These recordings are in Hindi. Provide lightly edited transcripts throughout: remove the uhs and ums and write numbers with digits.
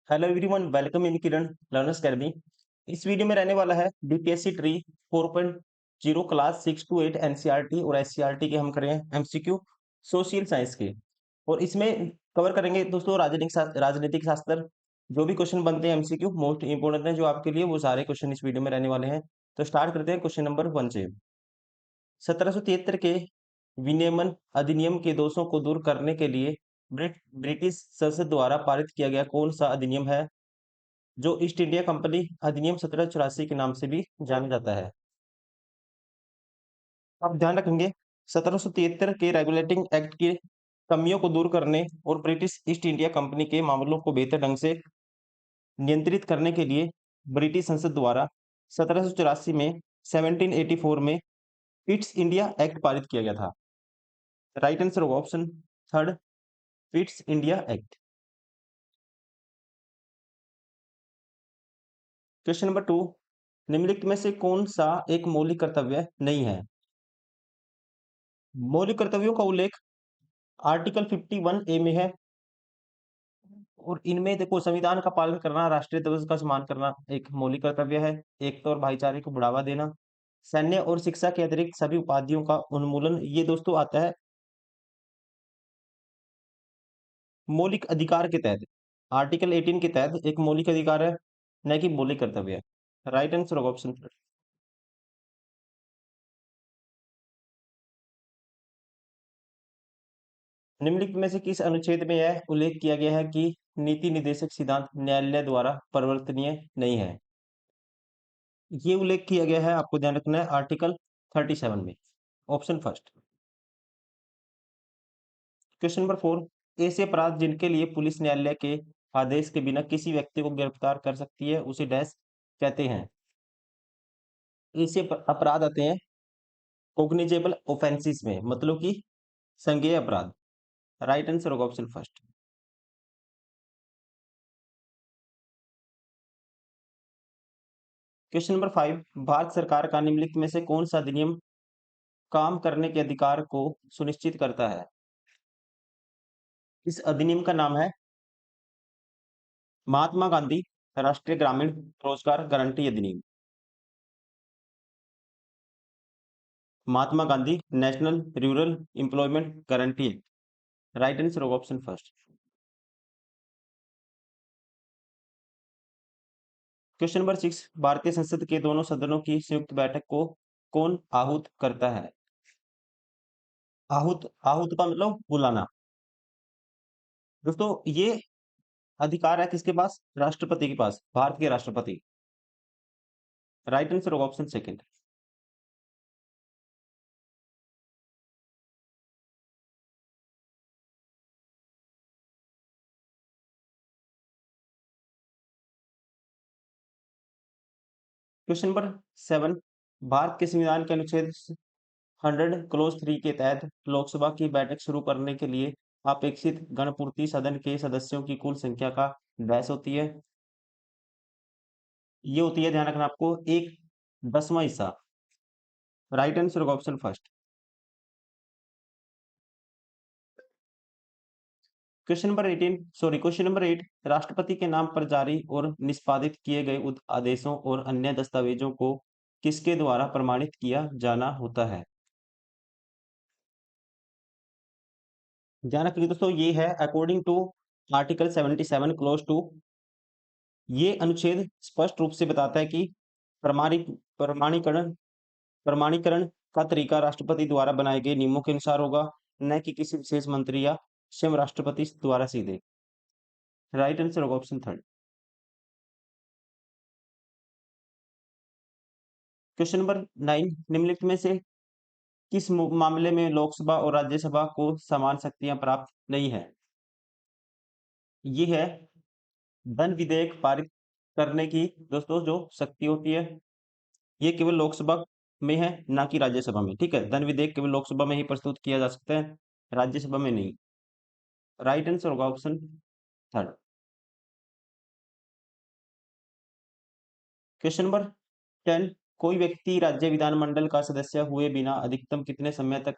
Hello everyone, welcome in Kiran learners academy. इस वीडियो में रहने वाला है BPSC TRE 4.0 class 6 to 8 NCERT और एससीईआरटी के हम करेंगे एमसीक्यू सोशल साइंस के। और इसमें कवर करेंगे दोस्तों राजनीतिक शास्त्र। जो भी क्वेश्चन बनते हैं एमसीक्यू मोस्ट इंपोर्टेंट है जो आपके लिए, वो सारे क्वेश्चन इस वीडियो में रहने वाले हैं। तो स्टार्ट करते हैं क्वेश्चन नंबर 1 से। 1773 के विनियमन अधिनियम के दोषों को दूर करने के लिए ब्रिटिश संसद द्वारा पारित किया गया कौन सा अधिनियम है, जो ईस्ट इंडिया कंपनी अधिनियम 1784 के नाम से भी जाना जाता है। आप ध्यान रखेंगे 1773 के रेगुलेटिंग एक्ट की कमियों को दूर करने और ब्रिटिश ईस्ट इंडिया कंपनी के मामलों को बेहतर ढंग से नियंत्रित करने के लिए ब्रिटिश संसद द्वारा 1784 में 1784 में ईस्ट इंडिया एक्ट पारित किया गया था। राइट आंसर होगा option third, east India act. Question number 2, निम्नलिखित में से कौन सा एक मौलिक कर्तव्य नहीं है। मौलिक कर्तव्यों का उल्लेख आर्टिकल 51 ए में है। और इनमें देखो, संविधान का पालन करना, राष्ट्रीय ध्वज का सम्मान करना एक मौलिक कर्तव्य है। एकता और भाईचारे को बढ़ावा देना, सैन्य और शिक्षा के अतिरिक्त सभी उपाधियों का उन्मूलन, ये दोस्तों आता है मौलिक अधिकार के तहत। आर्टिकल 18 के तहत एक मौलिक अधिकार है, न कि मौलिक कर्तव्य है। राइट आंसर होगा ऑप्शन। निम्नलिखित में से किस अनुच्छेद में यह उल्लेख किया गया है कि नीति निर्देशक सिद्धांत न्यायालय द्वारा परिवर्तनीय नहीं है। ये उल्लेख किया गया है, आपको ध्यान रखना है, आर्टिकल 37 में। Option first. क्वेश्चन नंबर 4, ऐसे अपराध जिनके लिए पुलिस न्यायालय के आदेश के बिना किसी व्यक्ति को गिरफ्तार कर सकती है उसे डैश कहते हैं। ऐसे अपराध आते हैं कोग्निजेबल ऑफेंसेस में, मतलब कि संज्ञेय अपराध। राइट आंसर होगा option first. Question number 5, Bharat सरकार का निम्नलिखित में से कौन सा अधिनियम काम करने के अधिकार को सुनिश्चित करता है। इस अधिनियम का नाम है महात्मा गांधी राष्ट्रीय ग्रामीण रोजगार गारंटी अधिनियम। Mahatma Gandhi national rural employment guarantee act. Right answer होगा ऑप्शन फर्स्ट। क्वेश्चन नंबर 6, भारतीय संसद के दोनों सदनों की संयुक्त बैठक को कौन आहूत करता है। आहूत, आहूत का मतलब बुलाना। दोस्तों ये अधिकार है किसके पास, राष्ट्रपति के पास, भारत के राष्ट्रपति। राइट आंसर होगा option second. Question number 7, Bharat के संविधान के अनुच्छेद 100 क्लोज 3 के तहत लोकसभा की बैठक शुरू करने के लिए अपेक्षित गणपूर्ति सदन के सदस्यों की कुल संख्या का डैश होती है। ये होती है, ध्यान रखना आपको, 1/10वां हिस्सा। राइट आंसर होगा ऑप्शन फर्स्ट। क्वेश्चन नंबर 8, राष्ट्रपति के नाम पर जारी और निष्पादित किए गए आदेशों और अन्य दस्तावेजों को किसके द्वारा प्रमाणित किया जाना होता है। ध्यान रखिए दोस्तों, ये है अकॉर्डिंग टू आर्टिकल 77 क्लोज 2। ये अनुच्छेद स्पष्ट रूप से बताता है कि प्रमाणिक प्रमाणीकरण प्रमाणीकरण का तरीका राष्ट्रपति द्वारा बनाए गए नियमों के अनुसार होगा, न कि किसी विशेष मंत्री या स्वयं राष्ट्रपति द्वारा सीधे। राइट आंसर होगा ऑप्शन थर्ड। क्वेश्चन नंबर 9, निम्नलिखित में से किस मामले में लोकसभा और राज्यसभा को समान शक्तियां प्राप्त नहीं है। ये है धन विधेयक पारित करने की दोस्तों जो शक्ति होती है, ये केवल लोकसभा में है, ना कि राज्यसभा में। ठीक है, धन विधेयक केवल लोकसभा में ही प्रस्तुत किया जा सकता है, राज्यसभा में नहीं। राइट आंसर होगा ऑप्शन थर्ड। क्वेश्चन नंबर 10, कोई व्यक्ति राज्य विधानमंडल का सदस्य हुए बिना अधिकतम कितने समय तक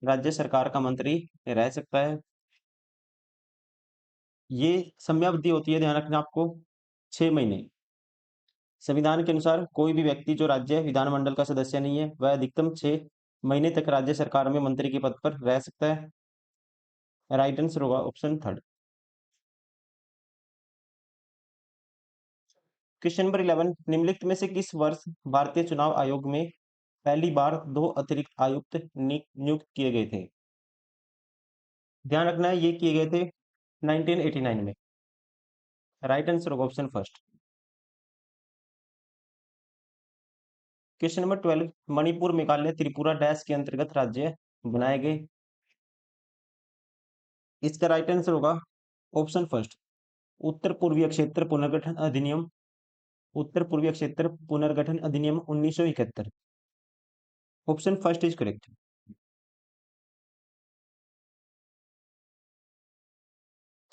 राज्य सरकार का मंत्री रह सकता है। ये समयावधि होती है, ध्यान रखना आपको, 6 महीने। संविधान के अनुसार कोई भी व्यक्ति जो राज्य विधानमंडल का सदस्य नहीं है, वह अधिकतम 6 महीने तक राज्य सरकार में मंत्री के पद पर रह सकता है। राइट आंसर होगा ऑप्शन थर्ड। क्वेश्चन नंबर 11, निम्नलिखित में से किस वर्ष भारतीय चुनाव आयोग में पहली बार 2 अतिरिक्त आयुक्त नियुक्त किए गए थे? ध्यान रखना है, ये किए गए थे 1989 में। राइट आंसर होगा option first. Question number 12, Manipur, Meghalaya, Tripura dash के अंतर्गत राज्य बनाए गए? इसका राइट आंसर होगा ऑप्शन फर्स्ट, उत्तर पूर्वीय क्षेत्र पुनर्गठन अधिनियम। उत्तर पूर्वीय क्षेत्र पुनर्गठन अधिनियम 1971। Option first is correct.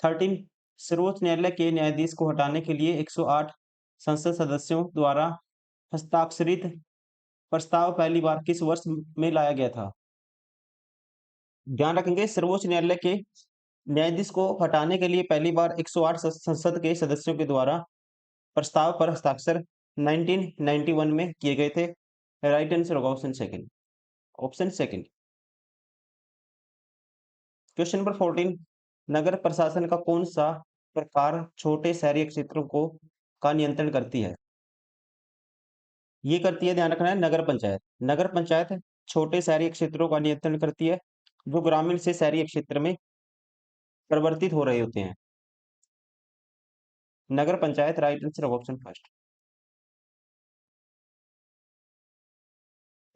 13, सर्वोच्च न्यायालय के न्यायाधीश को हटाने के लिए 108 संसद सदस्यों द्वारा हस्ताक्षरित प्रस्ताव पहली बार किस वर्ष में लाया गया था? ध्यान रखेंगे, सर्वोच्च न्यायालय के न्यायाधीश को हटाने के लिए पहली बार 108 संसद के सदस्यों के द्वारा प्रस्ताव पर हस्ताक्षर 1991 में किए गए थे। राइट आंसर होगा option second. Option second. Question number 14, नगर प्रशासन का कौन सा प्रकार छोटे शहरी क्षेत्रों को का नियंत्रण करती है? ये करती है, ध्यान रखना है, नगर पंचायत। नगर पंचायत छोटे शहरी क्षेत्रों का नियंत्रण करती है, जो ग्रामीण से शहरी क्षेत्र में परिवर्तित हो रहे होते हैं। नगर panchayat, right answer option first.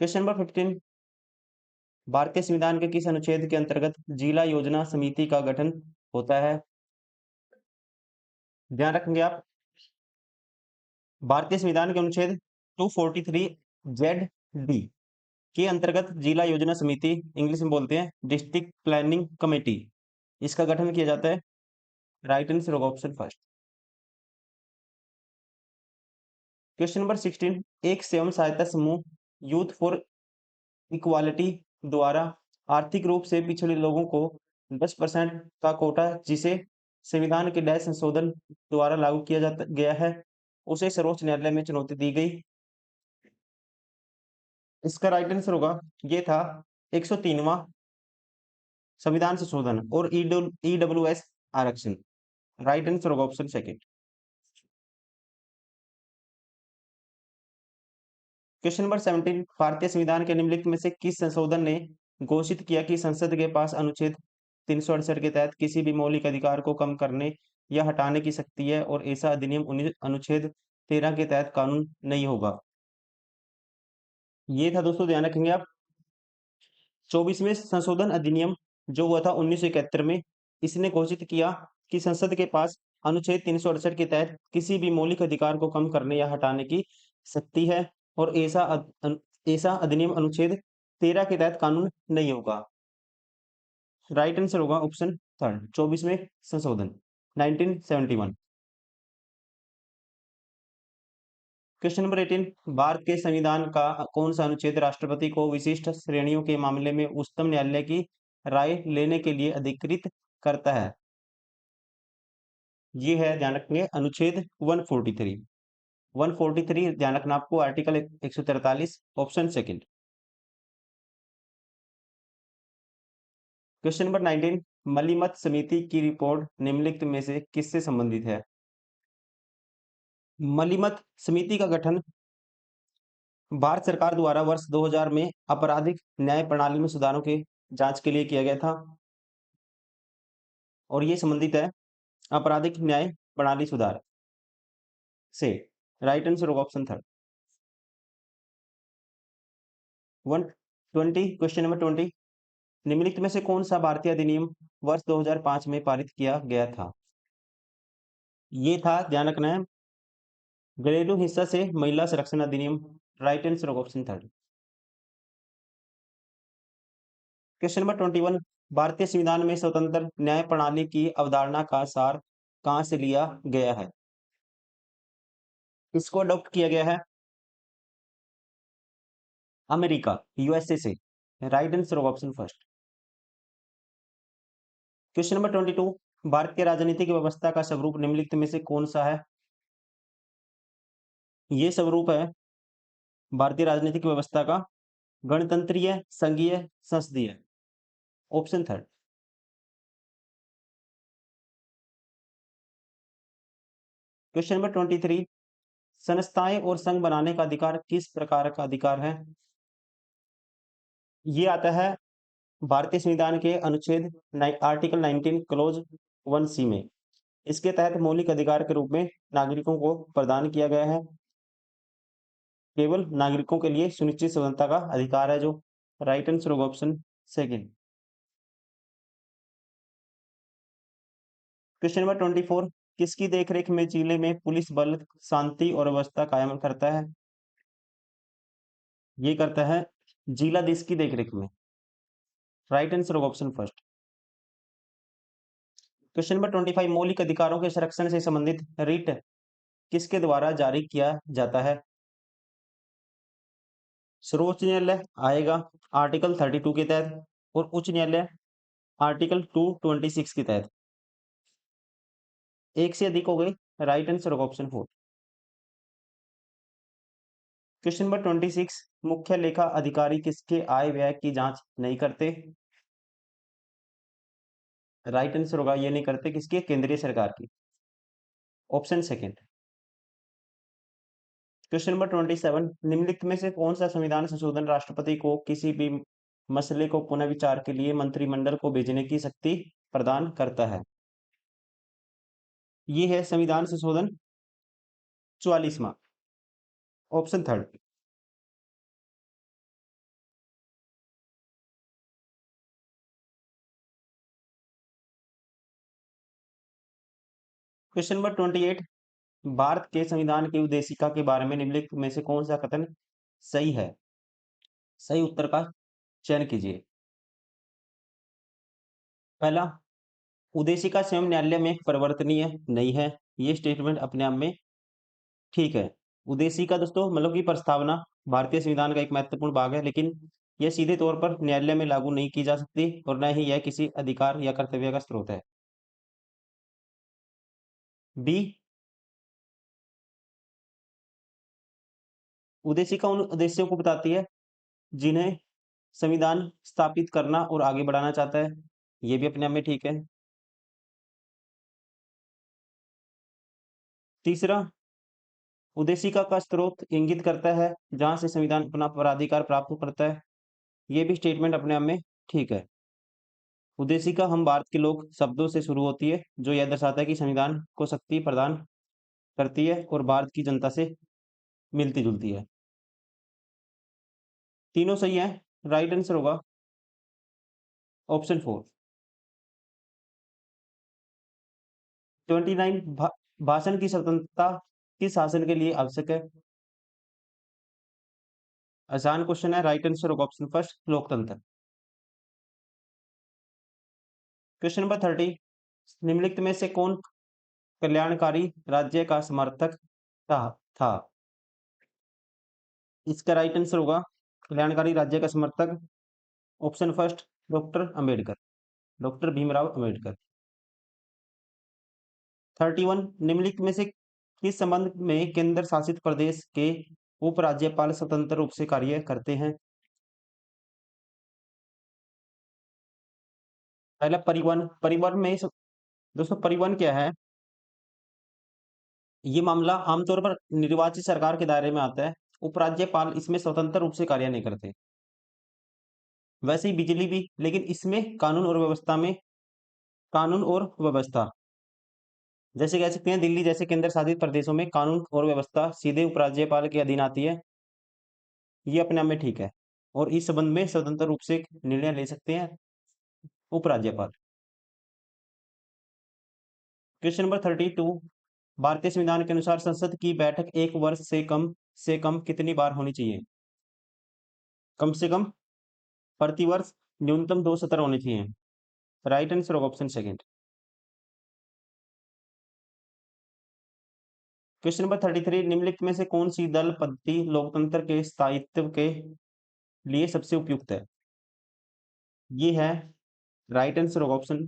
Question number 15, भारतीय संविधान के किस अनुच्छेद के अंतर्गत जिला योजना समिति का गठन होता है? ध्यान रखेंगे आप, भारतीय संविधान के अनुच्छेद 243 जेड डी के अंतर्गत जिला योजना समिति, इंग्लिश में बोलते हैं डिस्ट्रिक्ट प्लानिंग कमेटी, इसका गठन किया जाता है। राइट आंसर होगा ऑप्शन फर्स्ट। क्वेश्चन नंबर 16, एक स्वयं सहायता समूह यूथ फॉर इक्वालिटी द्वारा आर्थिक रूप से पिछड़े लोगों को 10% का कोटा जिसे संविधान के डैश संशोधन द्वारा लागू किया जाता गया है, उसे सर्वोच्च न्यायालय में चुनौती दी गई। इसका राइट आंसर होगा, ये था 103वां संविधान संशोधन और ईडब्ल्यूएस आरक्षण। राइट आंसर होगा ऑप्शन सेकंड। क्वेश्चन नंबर 17, भारतीय संविधान के निम्नलिखित में से किस संशोधन ने घोषित किया कि संसद के पास अनुच्छेद 368 के तहत किसी भी मौलिक अधिकार को कम करने या हटाने की शक्ति है और ऐसा अधिनियम अनुच्छेद 13 के तहत कानून नहीं होगा? ये था दोस्तों, ध्यान रखेंगे आप, 24वें संशोधन अधिनियम जो हुआ था 1971 में। इसने घोषित किया कि संसद के पास अनुच्छेद 368 के तहत किसी भी मौलिक अधिकार को कम करने या हटाने की शक्ति है और ऐसा अधिनियम अनुच्छेद 13 के तहत कानून नहीं होगा। राइट आंसर होगा ऑप्शन थर्ड, 24वें संशोधन 1971। क्वेश्चन नंबर 18, भारत के संविधान का कौन सा अनुच्छेद राष्ट्रपति को विशिष्ट श्रेणियों के मामले में उच्चतम न्यायालय की राय लेने के लिए अधिकृत करता है? ये है, ध्यान रखेंगे, अनुच्छेद 143। 143 ध्यान रखना आपको, article 143, option second. Question number 19, Malimath समिति की रिपोर्ट निम्नलिखित में से किससे संबंधित है? मलिमत समिति का गठन भारत सरकार द्वारा वर्ष 2000 में आपराधिक न्याय प्रणाली में सुधारों के जांच के लिए किया गया था और ये संबंधित है आपराधिक न्याय प्रणाली सुधार से। राइट आंसर होगा ऑप्शन थर्ड। 120, क्वेश्चन नंबर 20, निम्नलिखित में से कौन सा भारतीय अधिनियम वर्ष 2005 में पारित किया गया था? ये था, ध्यान रखना है, घरेलू हिंसा से महिला संरक्षण अधिनियम। राइट आंसर होगा ऑप्शन थर्ड। क्वेश्चन नंबर 21, भारतीय संविधान में स्वतंत्र न्याय प्रणाली की अवधारणा का सार कहां से लिया गया है? इसको अडॉप्ट किया गया है अमेरिका, यूएसए से। राइट आंसर होगा option first. Question number 22, Bharat की राजनीतिक व्यवस्था का स्वरूप निम्नलिखित में से कौन सा है? ये स्वरूप है भारतीय राजनीतिक व्यवस्था का गणतंत्रीय, संघीय, संसदीय। Option third. क्वेश्चन नंबर 23, संस्थाएं और संघ बनाने का अधिकार किस प्रकार का अधिकार है? ये आता है भारतीय संविधान के अनुच्छेद आर्टिकल 19 क्लोज 1 सी में। इसके तहत मौलिक अधिकार के रूप में नागरिकों को प्रदान किया गया है। केवल नागरिकों के लिए सुनिश्चित स्वतंत्रता का अधिकार है जो। राइट आंसर होगा ऑप्शन सेकंड। क्वेश्चन नंबर 24, किसकी देखरेख में जिले में पुलिस बल शांति और व्यवस्था कायम करता है? ये करता है जिलाधीश की देखरेख में। राइट आंसर होगा ऑप्शन फर्स्ट। क्वेश्चन नंबर 25, मौलिक अधिकारों के संरक्षण से संबंधित रिट किसके द्वारा जारी किया जाता है? सर्वोच्च न्यायालय आएगा आर्टिकल 32 के तहत, और उच्च न्यायालय आर्टिकल 226 के तहत। एक से अधिक हो गई। राइट आंसर होगा ऑप्शन फोर। क्वेश्चन नंबर 26, मुख्य लेखा अधिकारी किसके आय व्यय की जांच नहीं करते? राइट आंसर होगा ये नहीं करते, किसके? केंद्रीय सरकार की। Option second. क्वेश्चन नंबर 27, निम्नलिखित में से कौन सा संविधान संशोधन राष्ट्रपति को किसी भी मसले को पुनः विचार के लिए मंत्रिमंडल को भेजने की शक्ति प्रदान करता है? ये है संविधान संशोधन 44वां। Option third. क्वेश्चन नंबर 28, भारत के संविधान की उद्देशिका के बारे में निम्नलिखित में से कौन सा कथन सही है? सही उत्तर का चयन कीजिए। पहला, उद्देशिका स्वयं न्यायालय में परिवर्तनीय नहीं है। ये स्टेटमेंट अपने आप में ठीक है। उद्देशिका दोस्तों मतलब की प्रस्तावना भारतीय संविधान का एक महत्वपूर्ण भाग है, लेकिन यह सीधे तौर पर न्यायालय में लागू नहीं की जा सकती और न ही यह किसी अधिकार या कर्तव्य का स्रोत है। बी, उद्देशिका उन उद्देश्यों को बताती है जिन्हें संविधान स्थापित करना और आगे बढ़ाना चाहता है। ये भी अपने आप में ठीक है। तीसरा, उद्देशिका का स्रोत इंगित करता है जहां से संविधान अपना प्राधिकार प्राप्त करता है। ये भी स्टेटमेंट अपने आप में ठीक है। उद्देशिका हम भारत के लोग शब्दों से शुरू होती है, जो यह दर्शाता है कि संविधान को शक्ति प्रदान करती है और भारत की जनता से मिलती जुलती है। तीनों सही है। राइट आंसर होगा ऑप्शन फोर। 29, भाषण की स्वतंत्रता किस शासन के लिए आवश्यक है? आसान क्वेश्चन है। राइट आंसर होगा ऑप्शन फर्स्ट, लोकतंत्र। क्वेश्चन नंबर 30, निम्नलिखित में से कौन कल्याणकारी राज्य का समर्थक था? इसका राइट आंसर होगा कल्याणकारी राज्य का समर्थक option first, doctor Ambedkar, doctor Bhimrao Ambedkar. 31, निम्नलिखित में से किस संबंध में केंद्र शासित प्रदेश के उपराज्यपाल स्वतंत्र रूप से कार्य करते हैं? पहला, परिवहन। परिवहन में दोस्तों परिवहन क्या है? ये मामला आमतौर पर निर्वाचित सरकार के दायरे में आता है। उपराज्यपाल इसमें स्वतंत्र रूप से कार्य नहीं करते। वैसे ही बिजली भी, लेकिन इसमें कानून और व्यवस्था जैसे कह सकते हैं दिल्ली जैसे केंद्र शासित प्रदेशों में कानून और व्यवस्था सीधे उपराज्यपाल के अधीन आती है। ये अपने आप में ठीक है, और इस संबंध में स्वतंत्र रूप से निर्णय ले सकते हैं उपराज्यपाल। क्वेश्चन नंबर 32, भारतीय संविधान के अनुसार संसद की बैठक एक वर्ष से कम कितनी बार होनी चाहिए? कम से कम प्रति वर्ष न्यूनतम 2 सत्र होने चाहिए। राइट आंसर होगा ऑप्शन सेकंड। क्वेश्चन नंबर 33, निम्नलिखित में से कौन सी दल पद्धति लोकतंत्र के स्थायित्व के लिए सबसे उपयुक्त है? ये है राइट आंसर होगा ऑप्शन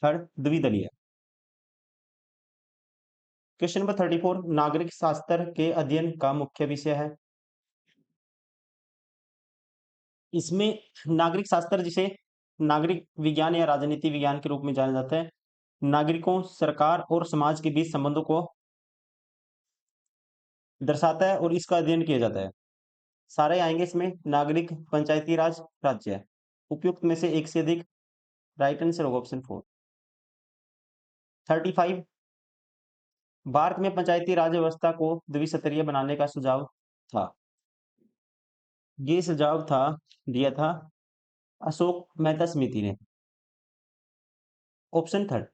थर्ड द्विदलीय। क्वेश्चन नंबर 34 नागरिक शास्त्र के अध्ययन का मुख्य विषय है। इसमें नागरिक शास्त्र जिसे नागरिक विज्ञान या राजनीति विज्ञान के रूप में जाना जाता है, नागरिकों, सरकार और समाज के बीच संबंधों को दर्शाता है और इसका अध्ययन किया जाता है। सारे आएंगे इसमें नागरिक, पंचायती राज, राज्य। उपयुक्त में से एक से अधिक। राइट आंसर होगा ऑप्शन 4। 35 भारत में पंचायती राज व्यवस्था को द्विस्तरीय बनाने का सुझाव था। ये सुझाव था दिया था अशोक मेहता समिति ने। Option third.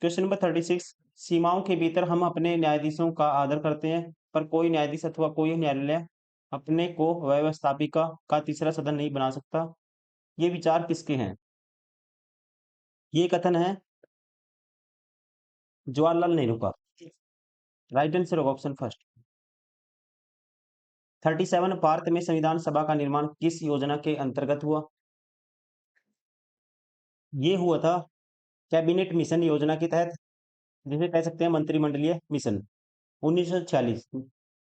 क्वेश्चन नंबर 36 सीमाओं के भीतर हम अपने न्यायाधीशों का आदर करते हैं, पर कोई न्यायाधीश अथवा कोई न्यायालय अपने को व्यवस्थापिका का तीसरा सदन नहीं बना सकता। ये विचार किसके हैं? ये कथन है जवाहरलाल नेहरू का। राइट आंसर होगा ऑप्शन फर्स्ट। 37 भारत में संविधान सभा का निर्माण किस योजना के अंतर्गत हुआ? ये हुआ था कैबिनेट मिशन योजना के तहत, जिसे कह सकते हैं मंत्रिमंडलीय mission. 1946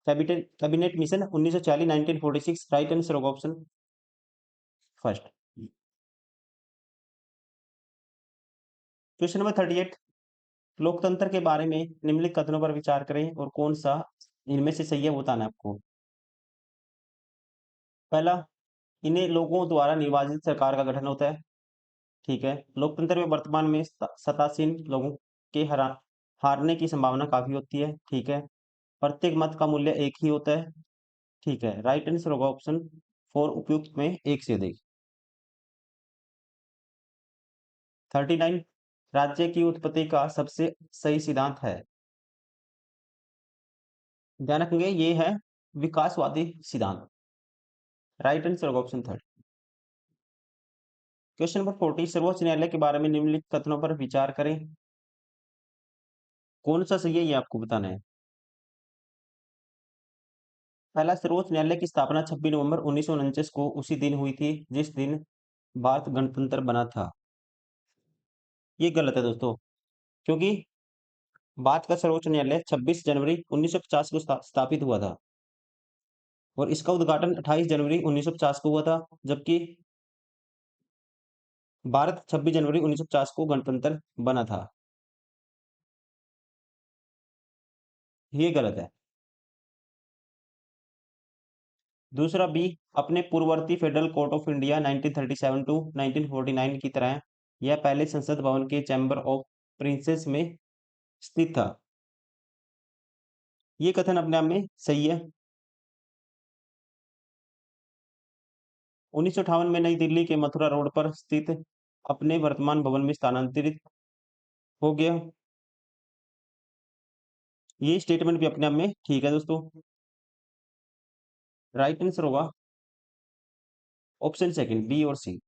cabinet cabinet mission 1946 1946। Right answer होगा ऑप्शन फर्स्ट। क्वेश्चन नंबर 38 लोकतंत्र के बारे में निम्नलिखित कथनों पर विचार करें और कौन सा इनमें से सही है वो बताना है आपको। पहला, इन्हें लोगों द्वारा निर्वाचित सरकार का गठन होता है। ठीक है। लोकतंत्र में वर्तमान में सत्तासीन लोगों के हारने की संभावना काफी होती है। ठीक है। प्रत्येक मत का मूल्य एक ही होता है। ठीक है। राइट आंसर होगा ऑप्शन 4 उपयुक्त में एक से अधिक। 39 राज्य की उत्पत्ति का सबसे सही सिद्धांत है। ध्यान रखेंगे ये है विकासवादी सिद्धांत। राइट आंसर होगा ऑप्शन थर्ड। क्वेश्चन नंबर 40 सर्वोच्च न्यायालय के बारे में निम्नलिखित कथनों पर विचार करें। कौन सा सही है ये आपको बताना है। पहला, सर्वोच्च न्यायालय की स्थापना 26 नवंबर 1949 को उसी दिन हुई थी जिस दिन भारत गणतंत्र बना था। ये गलत है दोस्तों, क्योंकि भारत का सर्वोच्च न्यायालय 26 जनवरी 1950 को स्थापित हुआ था और इसका उद्घाटन 28 जनवरी 1950 को हुआ था, जबकि भारत 26 जनवरी 1950 को गणतंत्र बना था। ये गलत है। दूसरा बी, अपने पूर्ववर्ती federal court of India 1937 to 1949 की तरह यह पहले संसद भवन के चैम्बर ऑफ प्रिंसेस में स्थित था। ये कथन अपने आप में सही है। 1958 में नई दिल्ली के मथुरा रोड पर स्थित अपने वर्तमान भवन में स्थानांतरित हो गया। ये स्टेटमेंट भी अपने आप में ठीक है दोस्तों। राइट आंसर होगा ऑप्शन सेकंड, बी और सी।